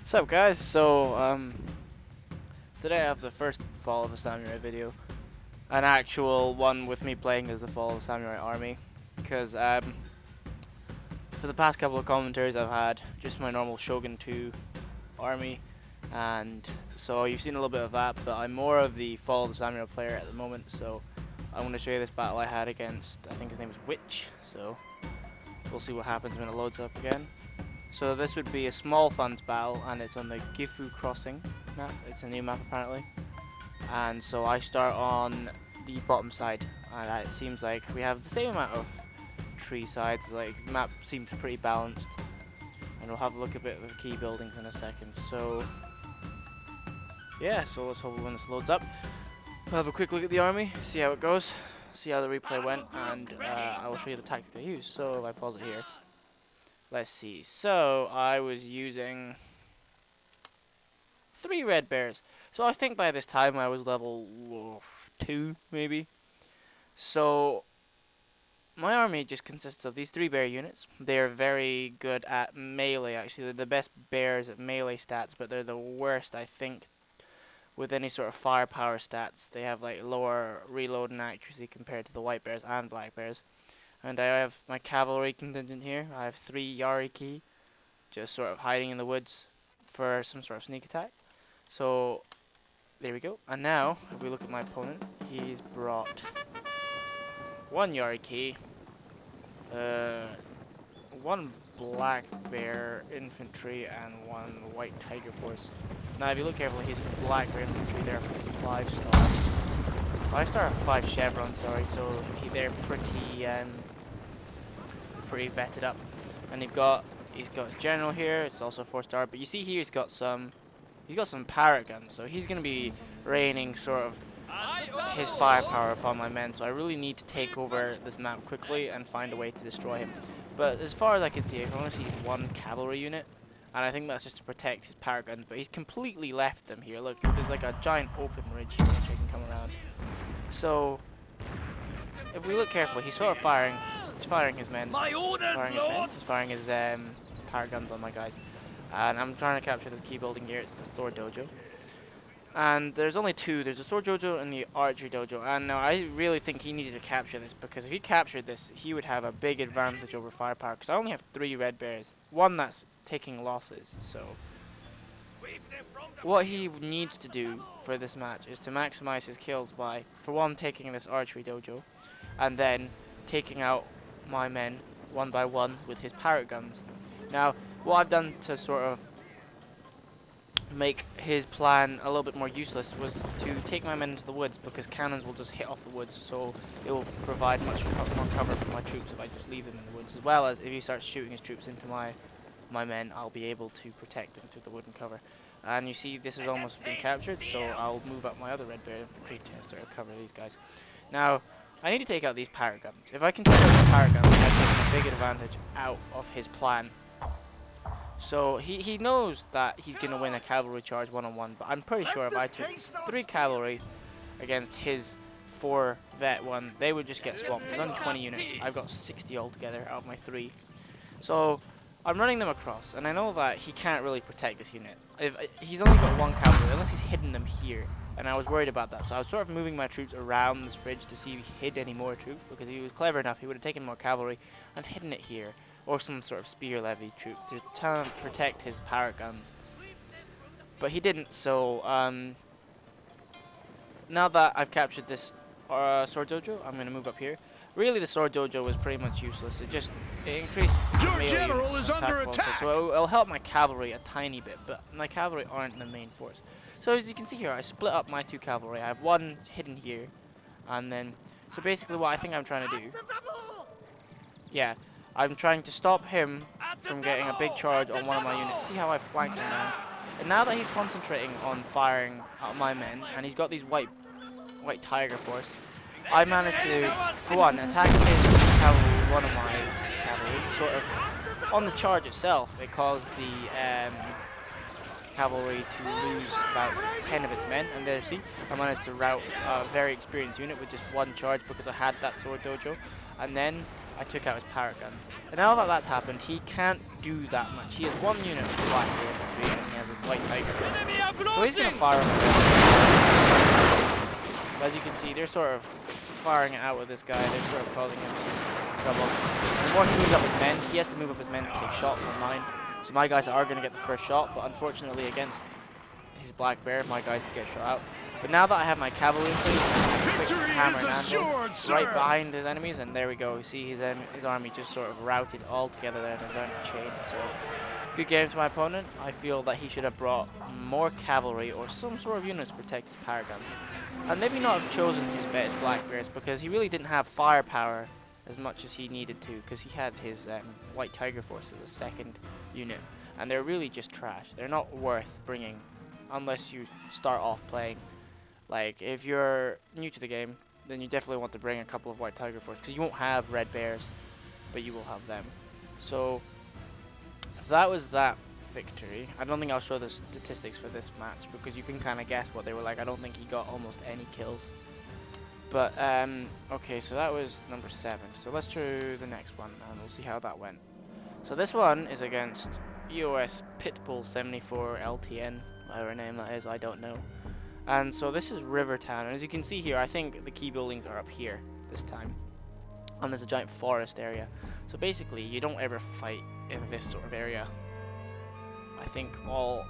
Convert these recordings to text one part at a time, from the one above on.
What's up, guys? So, today I have the first Fall of the Samurai video. An actual one with me playing as the Fall of the Samurai army. Because, for the past couple of commentaries I've had just my normal Shogun 2 army. And so you've seen a little bit of that, but I'm more of the Fall of the Samurai player at the moment. So, I'm going to show you this battle I had against, I think his name is Witch. So, we'll see what happens when it loads up again. So this would be a small funds battle, and it's on the Gifu Crossing map. It's a new map apparently. And so I start on the bottom side, and it seems like we have the same amount of tree sides. Like the map seems pretty balanced, and we'll have a look at a bit of the key buildings in a second. So yeah, so let's hope when this loads up, we'll have a quick look at the army, see how it goes, see how the replay went, and I will show you the tactic I used. So if I pause it here. Let's see, so I was using 3 red bears. So I think by this time I was level 2, maybe. So my army just consists of these 3 bear units. They're very good at melee, actually. They're the best bears at melee stats, but they're the worst, I think, with any sort of firepower stats. They have like lower reload and accuracy compared to the white bears and black bears. And I have my cavalry contingent here. I have 3 Yariki, just sort of hiding in the woods for some sort of sneak attack. So, there we go. And now, if we look at my opponent, he's brought 1 Yariki, 1 black bear infantry, and 1 white tiger force. Now, if you look carefully, his black bear infantry, they're 5-star. 5-star or 5 chevrons, sorry, so they're pretty vetted up. And he's got his general here, it's also 4-star, but you see here he's got some parrot guns, so he's gonna be raining sort of his firepower upon my men, so I really need to take over this map quickly and find a way to destroy him. But as far as I can see, I can only see 1 cavalry unit, and I think that's just to protect his parrot guns, but he's completely left them here. Look, there's like a giant open ridge here which I can come around. So if we look carefully, he's sort of firing. He's firing his men. He's firing his parrot guns on my guys. And I'm trying to capture this key building here. It's the sword dojo. And there's only 2. There's the sword dojo and the archery dojo. And now I really think he needed to capture this, because if he captured this, he would have a big advantage over firepower. Because I only have 3 red bears. 1 that's taking losses. So what he needs to do for this match is to maximize his kills by, for 1, taking this archery dojo, and then taking out my men 1 by 1 with his parrot guns. Now, what I've done to sort of make his plan a little bit more useless was to take my men into the woods, because cannons will just hit off the woods, so it will provide much more cover for my troops if I just leave them in the woods, as well as if he starts shooting his troops into my men, I'll be able to protect them through the wooden cover. And you see this has almost been captured, so I'll move up my other red bear infantry to sort of cover these guys. Now, I need to take out these parrot guns. If I can take out these parrot guns, I've taken a big advantage out of his plan. So he knows that he's going to win a cavalry charge 1-on-1, but I'm pretty sure if I took 3 cavalry against his 4 vet one, they would just get swamped. There's only 20 units. I've got 60 altogether out of my 3. So I'm running them across, and I know that he can't really protect this unit. If he's only got 1 cavalry, unless he's hidden them here. And I was worried about that, so I was sort of moving my troops around this ridge to see if he hid any more troops, because if he was clever enough, he would have taken more cavalry and hidden it here, or some sort of spear levy troop to try and protect his parrot guns. But he didn't, so now that I've captured this sword dojo, I'm going to move up here. Really, the sword dojo was pretty much useless. It increased melee general is under attack. So it'll help my cavalry a tiny bit, but my cavalry aren't the main force. So as you can see here, I split up my 2 cavalry. I have 1 hidden here, and then, so basically what I think I'm trying to do, yeah, I'm trying to stop him from getting a big charge on 1 of my units. See how I flanked him now? And now that he's concentrating on firing at my men, and he's got these white tiger force, I managed to, for 1, attack his cavalry with 1 of my cavalry, sort of on the charge itself. It caused the cavalry to lose about 10 of its men, and there, see, I managed to rout a very experienced unit with just 1 charge because I had that sword dojo, and then I took out his parrot guns. And now that that's happened, he can't do that much. He has 1 unit of black infantry, and he has his his white tiger. So he's going to fire him. As you can see, they're sort of firing it out with this guy. They're sort of causing him some trouble. The more he moves up his men, he has to move up his men to take shots on mine. So my guys are going to get the first shot, but unfortunately against his black bear, my guys get shot out. But now that I have my cavalry in place, I have a quick hammer and anvil right behind his enemies, and there we go. You see his army just sort of routed all together there in his own chain. So good game to my opponent. I feel that he should have brought more cavalry or some sort of units to protect his paragon. And maybe not have chosen his vetted black bears, because he really didn't have firepower as much as he needed to, because he had his white tiger force as a second unit, and they're really just trash. They're not worth bringing unless you start off playing. Like, if you're new to the game, then you definitely want to bring a couple of white tiger force, because you won't have red bears, but you will have them. So that was that victory. I don't think I'll show the statistics for this match, because you can kind of guess what they were like. I don't think he got almost any kills. But okay, so that was number 7. So let's do the next one, and we'll see how that went. So this one is against EOS Pitbull 74 LTN, whatever name that is, I don't know. And so this is Rivertown, and as you can see here, I think the key buildings are up here this time. And there's a giant forest area. So basically, you don't ever fight in this sort of area. I think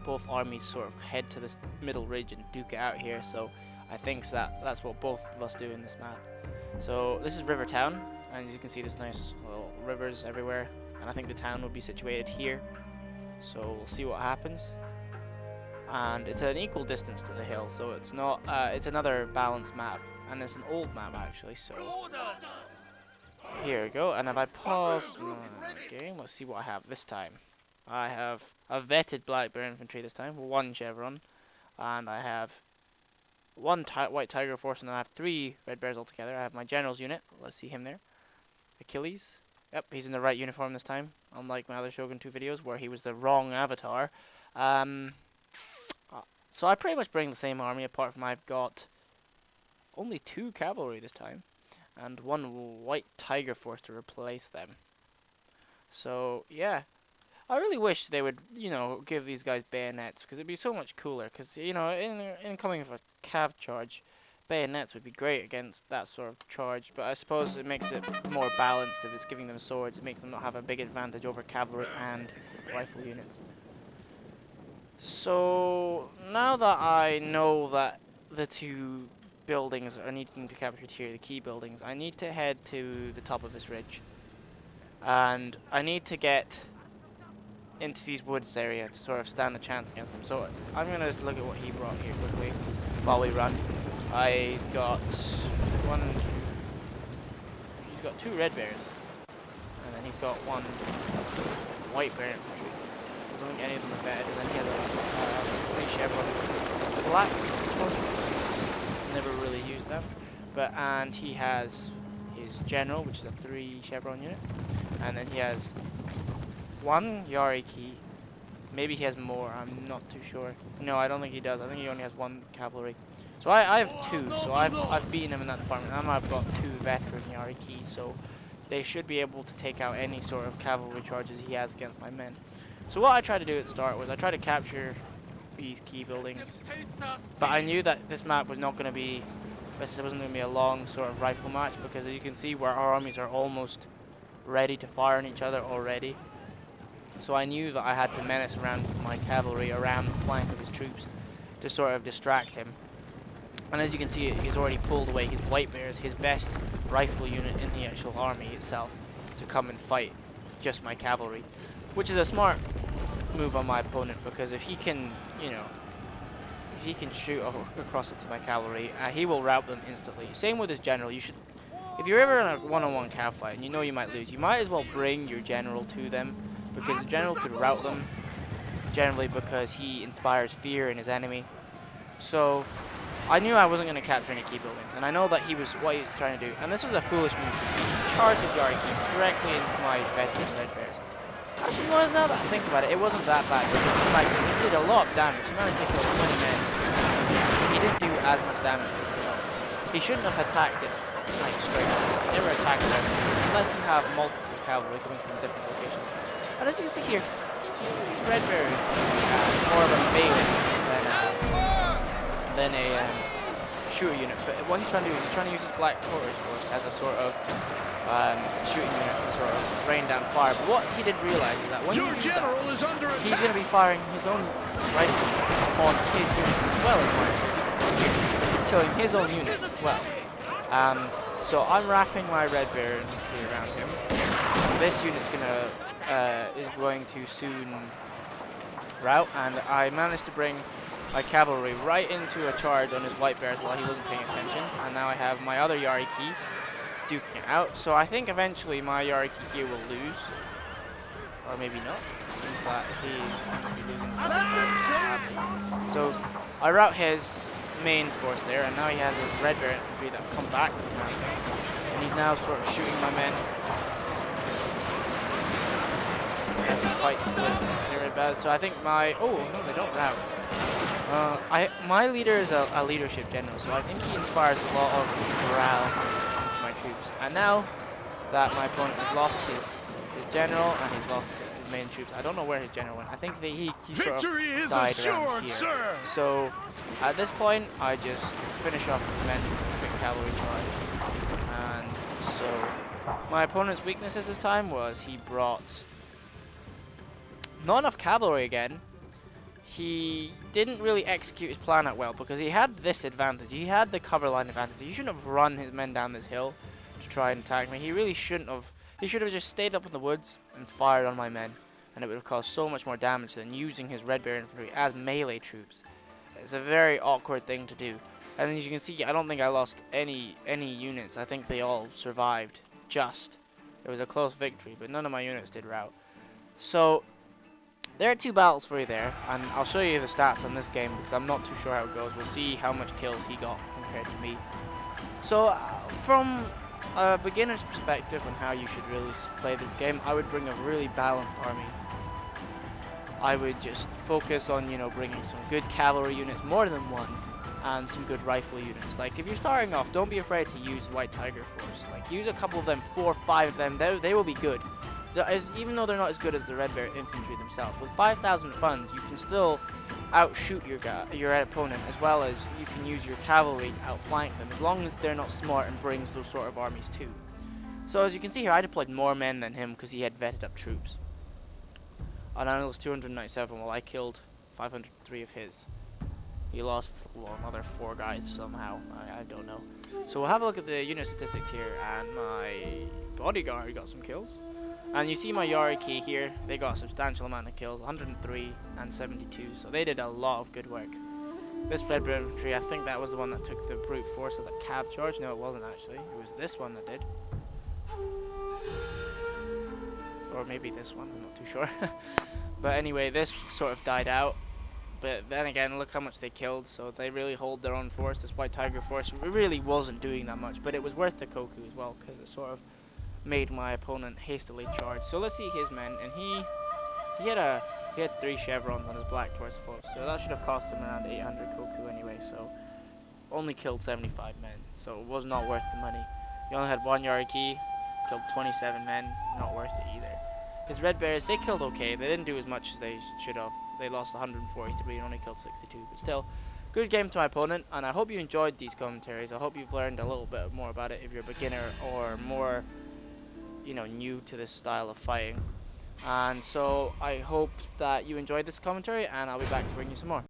both armies sort of head to this middle ridge and duke it out here. So I think that's what both of us do in this map. So this is Rivertown, and as you can see, there's nice little rivers everywhere. And I think the town will be situated here. So we'll see what happens. And it's an equal distance to the hill, so it's not. It's another balanced map, and it's an old map actually. So here we go. And if I pause the game, let's see what I have this time. I have a vetted black bear infantry this time, 1 chevron, and I have 1 white tiger force, and I have 3 red bears altogether. I have my general's unit. Let's see him there. Achilles. Yep, he's in the right uniform this time, unlike my other Shogun 2 videos where he was the wrong avatar. So I pretty much bring the same army, apart from I've got only 2 cavalry this time, and 1 white tiger force to replace them. So yeah, I really wish they would, you know, give these guys bayonets, because it'd be so much cooler. Because, you know, in coming with a cav charge, bayonets would be great against that sort of charge. But I suppose it makes it more balanced if it's giving them swords. It makes them not have a big advantage over cavalry and rifle units. So now that I know that the 2 buildings are needing to be captured here, the key buildings, I need to head to the top of this ridge, and I need to get into these woods area to sort of stand a chance against them. So I'm gonna just look at what he brought here quickly while we run. He's got 2 red bears, and then he's got 1 white bear infantry. I don't think any of them are bad, and then he has a 3 chevron black forces. Never really used them. And he has his general, which is a 3 chevron unit, and then he has 1 Yari key. Maybe he has more, I'm not too sure. No, I don't think he does. I think he only has 1 cavalry. So I have 2, so I've beaten him in that department. And I've got 2 veteran Yari keys, so they should be able to take out any sort of cavalry charges he has against my men. So what I tried to do at the start was I tried to capture these key buildings, but I knew that this map was not going to be, this wasn't going to be a long sort of rifle match, because as you can see, where our armies are almost ready to fire on each other already. So I knew that I had to menace around with my cavalry around the flank of his troops to sort of distract him. And as you can see, he's already pulled away his white bears, his best rifle unit in the actual army itself, to come and fight just my cavalry, which is a smart move on my opponent, because if he can, you know, if he can shoot across it to my cavalry, he will rout them instantly. Same with his general. You should, if you're ever in a one-on-one cav fight and you know you might lose, you might as well bring your general to them, because the general could rout them, generally because he inspires fear in his enemy. So I knew I wasn't going to capture any key buildings, and I know that what he was trying to do, and this was a foolish move. He charged his Yari key directly into my veterans red bears. Actually, well, now that I think about it, it wasn't that bad, because like, he did a lot of damage. He managed to kill 20 men. He didn't do as much damage as well. He shouldn't have attacked it like straight up. Never attack it unless you have multiple cavalry coming from different locations. And as you can see here, these red bears are more of a then a shooter unit. But what he's trying to do is he's trying to use his black quarters force as a sort of shooting unit to sort of rain down fire. But what he didn't realize is that when you do that, he's going to be firing his own rifle on his units as well as mine. So he's killing his own units as well. So I'm wrapping my red bear infantry around him. This unit's is going to soon rout, and I managed to bring my cavalry right into a charge on his white bears while he wasn't paying attention. And now I have my other Yariki duking it out. So I think eventually my Yariki here will lose, or maybe not. Seems that he seems to be losing. So I rout his main force there, and now he has his red bear infantry that have come back from anything, and he's now sort of shooting my men. As he fights with red bears. So I think my no, they don't rout. My leader is a leadership general, so I think he inspires a lot of morale into my troops. And now that my opponent has lost his general and he's lost his main troops, I don't know where his general went. I think that he sort of died around here. Sir. So at this point, I just finish off his men with a quick cavalry charge. And so my opponent's weaknesses this time was he brought not enough cavalry again. He didn't really execute his plan out well because he had this advantage. He had the cover line advantage. He shouldn't have run his men down this hill to try and attack me. He really shouldn't have. He should have just stayed up in the woods and fired on my men, and it would have caused so much more damage than using his red bear infantry as melee troops. It's a very awkward thing to do. And as you can see, I don't think I lost any units. I think they all survived. It was a close victory, but none of my units did rout. So there are 2 battles for you there, and I'll show you the stats on this game because I'm not too sure how it goes. We'll see how much kills he got compared to me. So from a beginner's perspective on how you should really play this game, I would bring a really balanced army. I would just focus on, bringing some good cavalry units, more than one, and some good rifle units. Like, if you're starting off, don't be afraid to use White Tiger Force. Like, use a couple of them, 4 or 5 of them, they will be good. Even though they're not as good as the Red Bear infantry themselves, with 5,000 funds, you can still outshoot your opponent, as well as you can use your cavalry to outflank them, as long as they're not smart and brings those sort of armies too. So as you can see here, I deployed more men than him because he had vetted up troops. And I lost 297 while I killed 503 of his. He lost, well, another 4 guys somehow. I don't know. So we'll have a look at the unit statistics here, and my bodyguard got some kills. And you see my Yariki here, they got a substantial amount of kills, 103 and 72, so they did a lot of good work. This Red Bear infantry, I think that was the one that took the brute force of the cav charge. No, it wasn't actually. It was this one that did. Or maybe this one, I'm not too sure. But anyway, this sort of died out. But then again, look how much they killed, so they really hold their own force. This White Tiger force really wasn't doing that much, but it was worth the Koku as well, because it sort of made my opponent hastily charge. So let's see his men, and he had 3 chevrons on his black horse force, so that should have cost him around 800 Koku anyway, so only killed 75 men, so it was not worth the money. He only had 1 Yariki, killed 27 men, not worth it either. His Red Bears, they killed okay, they didn't do as much as they should have. They lost 143 and only killed 62, but still, good game to my opponent, and I hope you enjoyed these commentaries. I hope you've learned a little bit more about it if you're a beginner or more, new to this style of fighting. And so I hope that you enjoyed this commentary, and I'll be back to bring you some more.